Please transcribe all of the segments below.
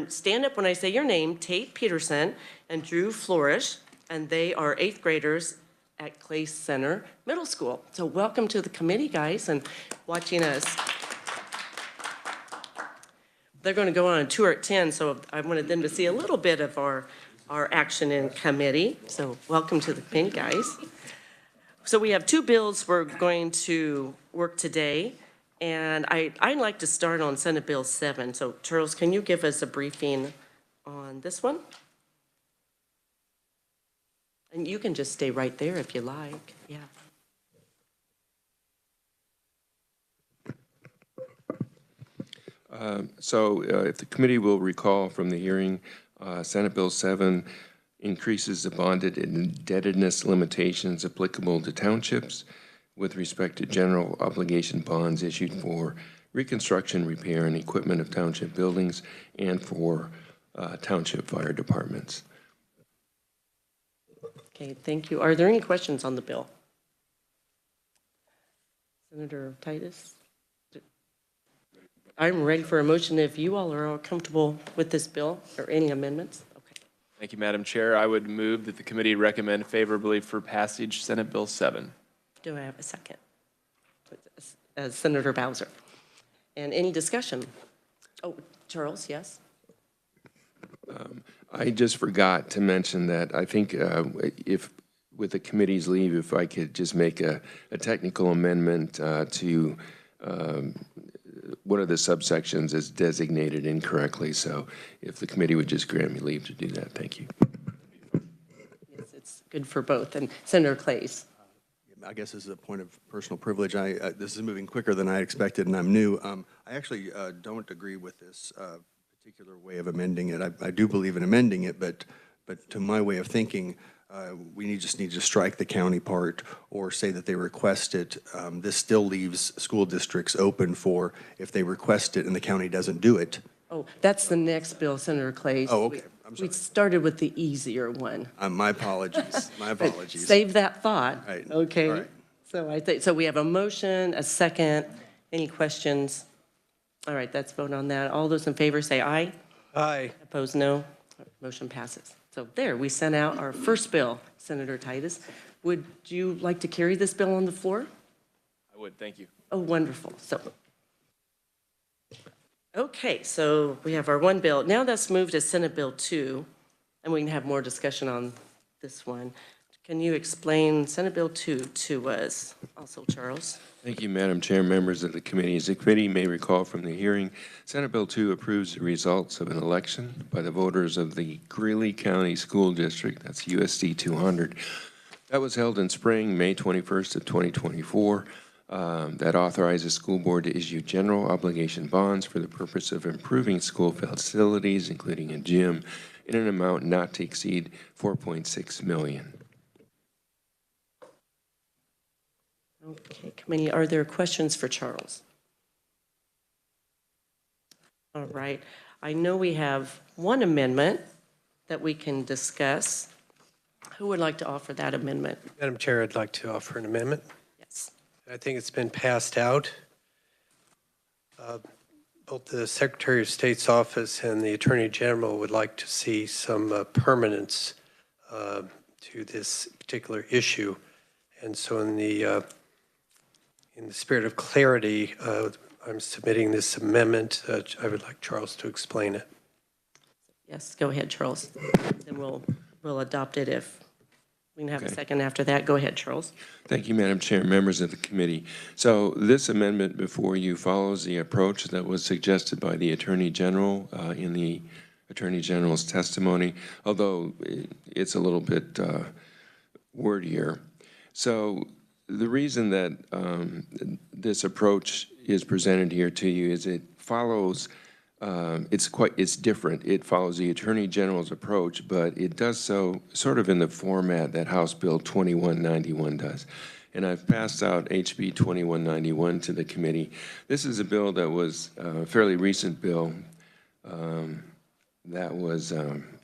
stand up when I say your name, Tate Peterson and Drew Flourish, and they are 8th graders at Clay Center Middle School. So welcome to the committee, guys, and watching us. They're going to go on a tour at 10, so I wanted them to see a little bit of our action in committee. So welcome to the committee, guys. So we have 2 bills we're going to work today, and I'd like to start on Senate Bill 7. So Charles, can you give us a briefing on this one? And you can just stay right there if you like. Yeah. If the committee will recall from the hearing, Senate Bill 7 increases the bonded indebtedness limitations applicable to townships with respect to general obligation bonds issued for reconstruction, repair, and equipment of township buildings and for township fire departments. Okay, thank you. Are there any questions on the bill? Senator Titus? I'm ready for a motion if you all are all comfortable with this bill or any amendments. Okay. Thank you, Madam Chair. I would move that the committee recommend favorably for passage Senate Bill 7. Do I have a second? Senator Bowser. And any discussion? Oh, Charles, yes? I just forgot to mention that I think if, with the committee's leave, if I could just make a technical amendment to one of the subsections is designated incorrectly. So if the committee would just grant me leave to do that, thank you. Yes, it's good for both. And Senator Clays. I guess this is a point of personal privilege. This is moving quicker than I expected, and I'm new. I actually don't agree with this particular way of amending it. I do believe in amending it, but to my way of thinking, we just need to strike the county part or say that they request it. This still leaves school districts open for if they request it and the county doesn't do it. Oh, that's the next bill, Senator Clays. Oh, okay. I'm sorry. We started with the easier one. My apologies. My apologies. Save that thought. Right. Okay. All right. So I think so. We have a motion, a second. Any questions? All right, let's vote on that. All those in favor say aye. Aye. Opposed, no. Motion passes. So there, we sent out our first bill, Senator Titus. Would you like to carry this bill on the floor? I would, thank you. Oh, wonderful. So, okay, so we have our one bill. Now let's move to Senate Bill 2, and we can have more discussion on this one. Can you explain Senate Bill 2 to us also, Charles? Thank you, Madam Chair, members of the committee. As the committee may recall from the hearing, Senate Bill 2 approves the results of an election by the voters of the Greeley County School District, that's USD 200. That was held in spring, May 21st of 2024. That authorizes the school board to issue general obligation bonds for the purpose of improving school facilities, including a gym, in an amount not to exceed $4.6 million. Okay, committee, are there questions for Charles? All right, I know we have one amendment that we can discuss. Who would like to offer that amendment? Madam Chair, I'd like to offer an amendment. Yes. I think it's been passed out. Both the Secretary of State's office and the Attorney General would like to see some permanence to this particular issue. And so in the spirit of clarity, I'm submitting this amendment. I would like Charles to explain it. Yes, go ahead, Charles. Then we'll adopt it if we can have a second after that. Go ahead, Charles. Thank you, Madam Chair, members of the committee. So this amendment before you follows the approach that was suggested by the Attorney General in the Attorney General's testimony, although it's a little bit wordier. So the reason that this approach is presented here to you is it follows, it's different. It follows the Attorney General's approach, but it does so sort of in the format that House Bill 2191 does. And I've passed out HB 2191 to the committee. This is a bill that was a fairly recent bill that was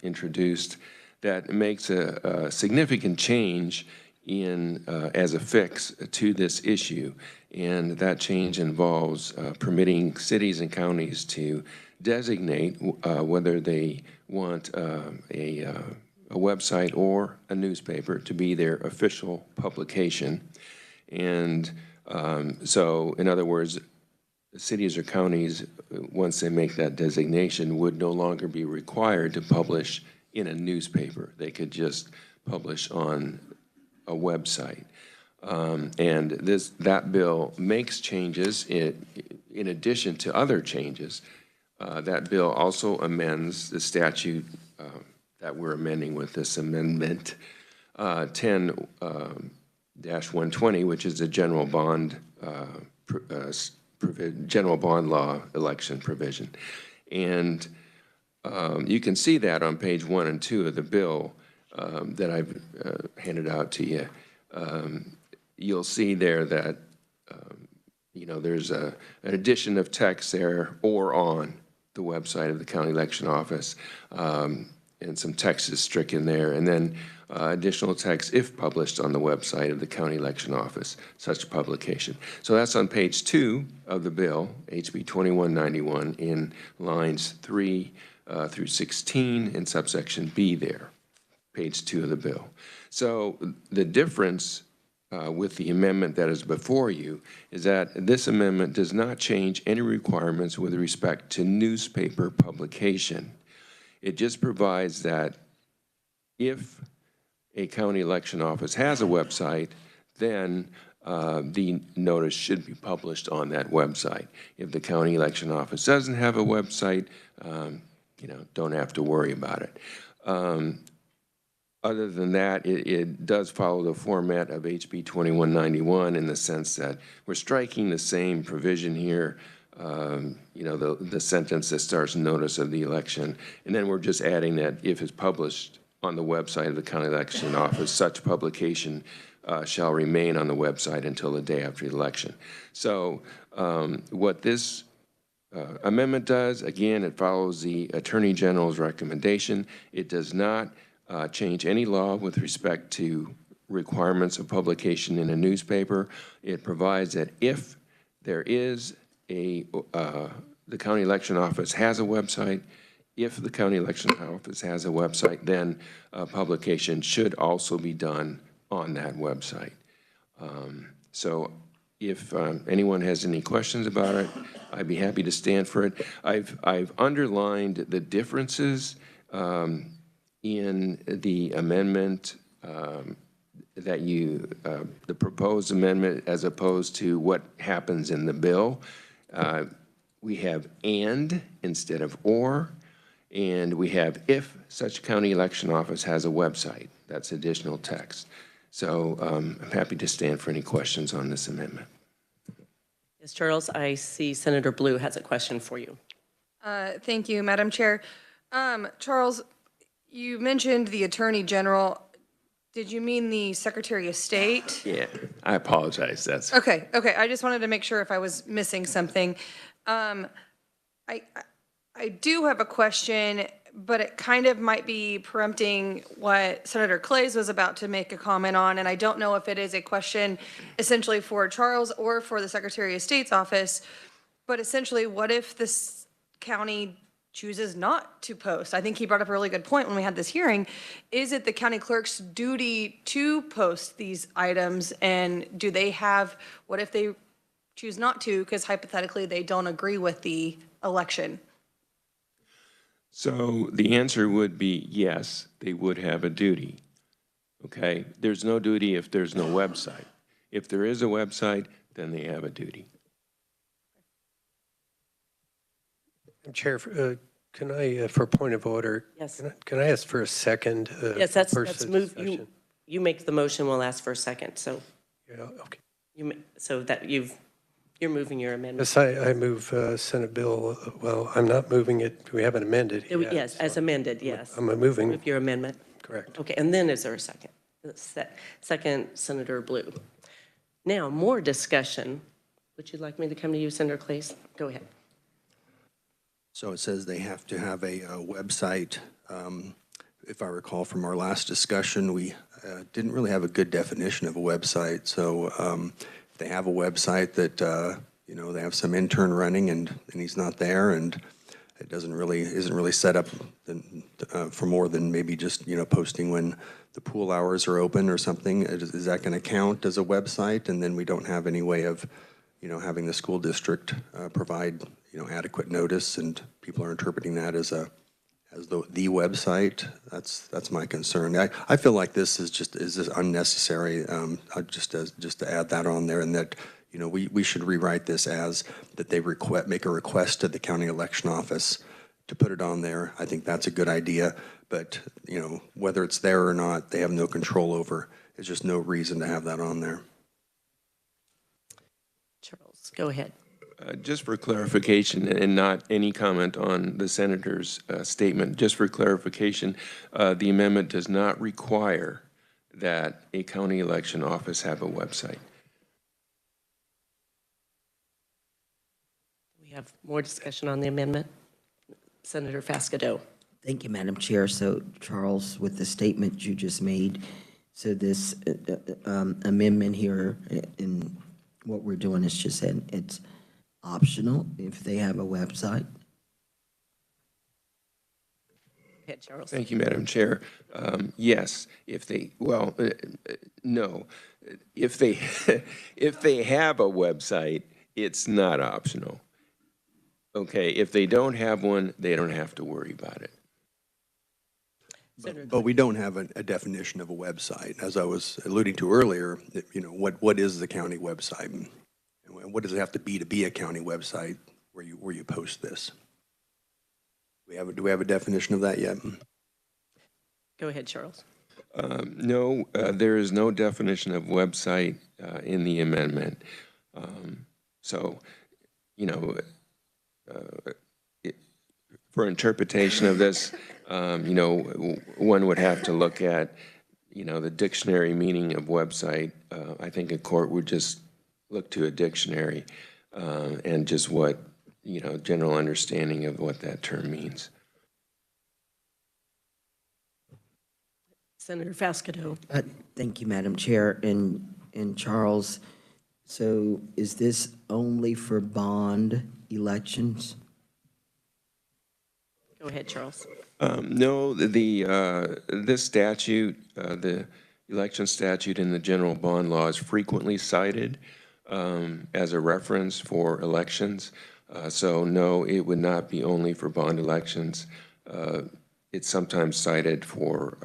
introduced that makes a significant change in as a fix to this issue, and that change involves permitting cities and counties to designate whether they want a website or a newspaper to be their official publication. And so, in other words, cities or counties, once they make that designation, would no longer be required to publish in a newspaper. They could just publish on a website. And that bill makes changes in addition to other changes. That bill also amends the statute that we're amending with this amendment, 10-120, which is the general bond general bond law election provision. And you can see that on page 1 and 2 of the bill that I've handed out to you. You'll see there that, there's an addition of text there or on the website of the county election office, and some text is stricken there, and then additional text if published on the website of the county election office, such publication. So that's on page 2 of the bill, HB 2191, in lines 3 through 16 in subsection B there, page 2 of the bill. So the difference with the amendment that is before you is that this amendment does not change any requirements with respect to newspaper publication. It just provides that if a county election office has a website, then the notice should be published on that website. If the county election office doesn't have a website, don't have to worry about it. Other than that, it does follow the format of HB 2191 in the sense that we're striking the same provision here, the sentence that starts notice of the election, and then we're just adding that if it's published on the website of the county election office, such publication shall remain on the website until the day after the election. So what this amendment does, again, it follows the Attorney General's recommendation. It does not change any law with respect to requirements of publication in a newspaper. It provides that if there is the county election office has a website, if the county election office has a website, then publication should also be done on that website. So if anyone has any questions about it, I'd be happy to stand for it. I've underlined the differences in the amendment the proposed amendment as opposed to what happens in the bill. We have and instead of or, and we have if such county election office has a website. That's additional text. So I'm happy to stand for any questions on this amendment. Yes, Charles, I see Senator Blue has a question for you. Thank you, Madam Chair. Charles, you mentioned the Attorney General. Did you mean the Secretary of State? Yeah, I apologize. That's Okay. I just wanted to make sure if I was missing something. I do have a question, but it kind of might be preempting what Senator Clays was about to make a comment on, and I don't know if it is a question essentially for Charles or for the Secretary of State's office, but essentially, what if this county chooses not to post? I think he brought up a really good point when we had this hearing. Is it the county clerk's duty to post these items, and do they have, what if they choose not to because hypothetically they don't agree with the election? So the answer would be yes, they would have a duty, okay? There's no duty if there's no website. If there is a website, then they have a duty. Chair, can I, for point of order? Yes. Can I ask for a second? Yes, that's person move. discussion? You make the motion, we'll ask for a second. So Yeah, okay. so that you're moving your amendment. Yes, I move Senate Bill, well, I'm not moving it, we haven't amended it yet. Yes, as amended, yes. I'm moving, Move your amendment. correct. Okay, and then is there a second? Second, Senator Blue. Now, more discussion. Would you like me to come to you, Senator Clays? Go ahead. So it says they have to have a website. If I recall from our last discussion, we didn't really have a good definition of a website. So if they have a website that, they have some intern running and he's not there, and it isn't really set up for more than maybe just, posting when the pool hours are open or something. Is that going to count as a website? And then we don't have any way of, having the school district provide, adequate notice, and people are interpreting that as the website. That's my concern. I feel like this is just unnecessary. Just to add that on there, and that we should rewrite this as that they make a request to the county election office to put it on there. I think that's a good idea, but whether it's there or not, they have no control over. There's just no reason to have that on there. Charles, go ahead. Just for clarification, and not any comment on the senator's statement, just for clarification, the amendment does not require that a county election office have a website. We have more discussion on the amendment. Senator Fascadeau. Thank you, Madam Chair. So, Charles, with the statement you just made, so this amendment here, in what we're doing is just saying it's optional if they have a website. Go ahead, Charles. Thank you, Madam Chair. Yes, if they, well, no. If they, if they have a website, it's not optional. Okay, if they don't have one, they don't have to worry about it. But we don't have a definition of a website. As I was alluding to earlier, what is the county website? And what does it have to be a county website where you post this? Do we have a definition of that yet? Go ahead, Charles. No, there is no definition of website in the amendment. So, for interpretation of this, one would have to look at, the dictionary meaning of website. I think a court would just look to a dictionary and just what, general understanding of what that term means. Senator Fascadeau. Thank you, Madam Chair. And Charles, so is this only for bond elections? Go ahead, Charles. No, this statute, the election statute in the general bond law is frequently cited as a reference for elections. So no, it would not be only for bond elections. It's sometimes cited for,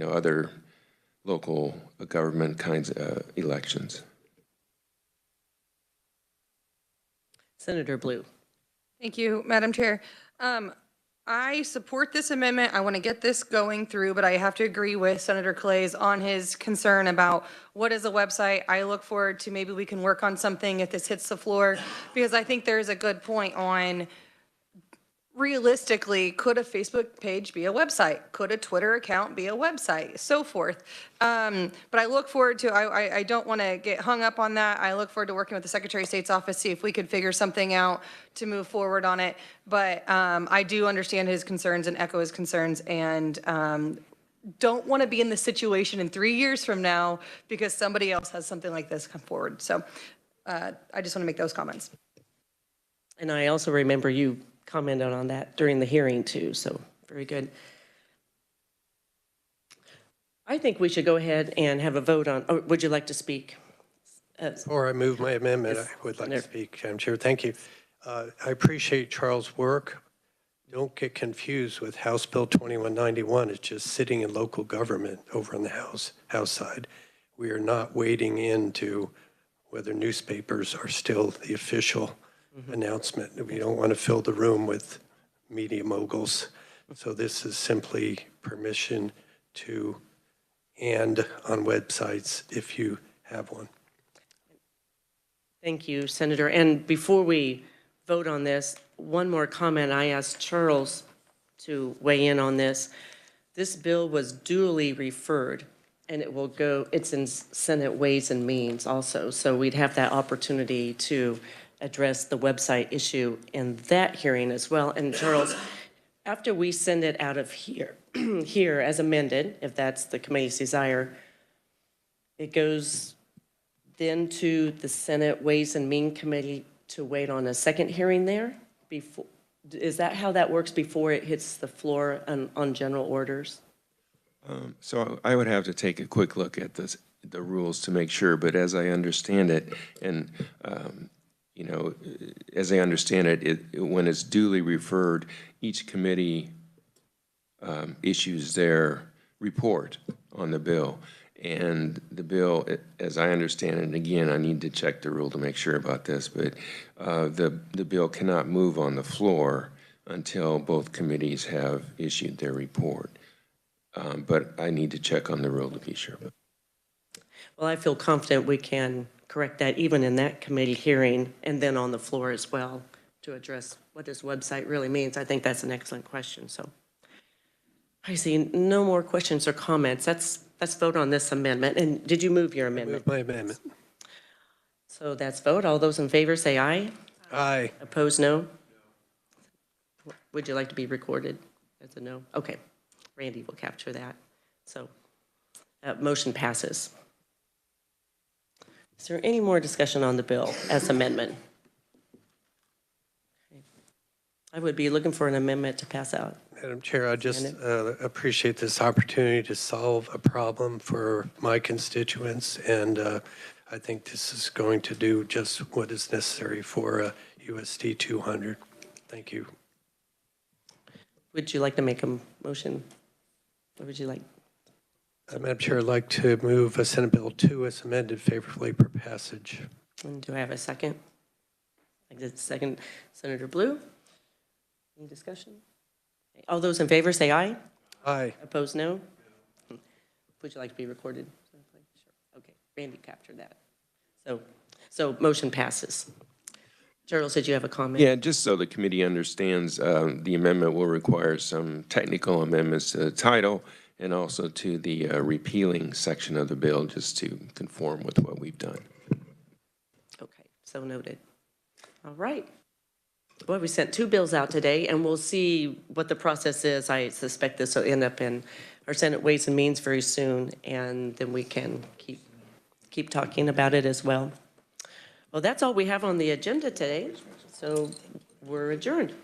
other local government kinds of elections. Senator Blue. Thank you, Madam Chair. I support this amendment. I want to get this going through, but I have to agree with Senator Clays on his concern about what is a website. I look forward to maybe we can work on something if this hits the floor, because I think there's a good point on realistically, could a Facebook page be a website? Could a Twitter account be a website? So forth. But I look forward to, I don't want to get hung up on that. I look forward to working with the Secretary of State's office, see if we could figure something out to move forward on it. But I do understand his concerns and echo his concerns, and don't want to be in this situation in 3 years from now because somebody else has something like this come forward. So I just want to make those comments. And I also remember you commented on that during the hearing too, so very good. I think we should go ahead and have a vote on, or would you like to speak? Before I move my amendment, I would like to speak, Madam Chair. Thank you. I appreciate Charles' work. Don't get confused with House Bill 2191. It's just sitting in local government over on the House side. We are not wading into whether newspapers are still the official announcement. We don't want to fill the room with media moguls. So this is simply permission to and on websites if you have one. Thank you, Senator. And before we vote on this, one more comment. I asked Charles to weigh in on this. This bill was duly referred, and it will go, it's in Senate Ways and Means also. So we'd have that opportunity to address the website issue in that hearing as well. And Charles, after we send it out of here, here as amended, if that's the committee's desire, it goes then to the Senate Ways and Means Committee to wait on a second hearing there before, Is that how that works before it hits the floor on general orders? So I would have to take a quick look at the rules to make sure, but as I understand it, and, you know, as I understand it, when it's duly referred, each committee issues their report on the bill. And the bill, as I understand it, and again, I need to check the rule to make sure about this, but the bill cannot move on the floor until both committees have issued their report. But I need to check on the rule to be sure. Well, I feel confident we can correct that even in that committee hearing and then on the floor as well to address what this website really means. I think that's an excellent question, so. I see no more questions or comments. Let's vote on this amendment. And did you move your amendment? Move my amendment. So that's vote. All those in favor say aye. Aye. Opposed, no? Would you like to be recorded as a no? Okay. Randy will capture that. So motion passes. Is there any more discussion on the bill as amendment? Okay. I would be looking for an amendment to pass out. Madam Chair, I just appreciate this opportunity to solve a problem for my constituents, and I think this is going to do just what is necessary for USD 200. Thank you. Would you like to make a motion? What would you like? Madam Chair, I'd like to move Senate Bill 2 as amended favorably for passage. And do I have a second? I did second, Senator Blue. Any discussion? All those in favor say aye. Aye. Opposed, no? Would you like to be recorded? Sure. Okay, Randy captured that. So motion passes. Charles, did you have a comment? Yeah, just so the committee understands, the amendment will require some technical amendments to the title and also to the repealing section of the bill, just to conform with what we've done. Okay, so noted. All right. Well, we sent 2 bills out today, and we'll see what the process is. I suspect this will end up in our Senate Ways and Means very soon, and then we can keep talking about it as well. Well, that's all we have on the agenda today, so we're adjourned.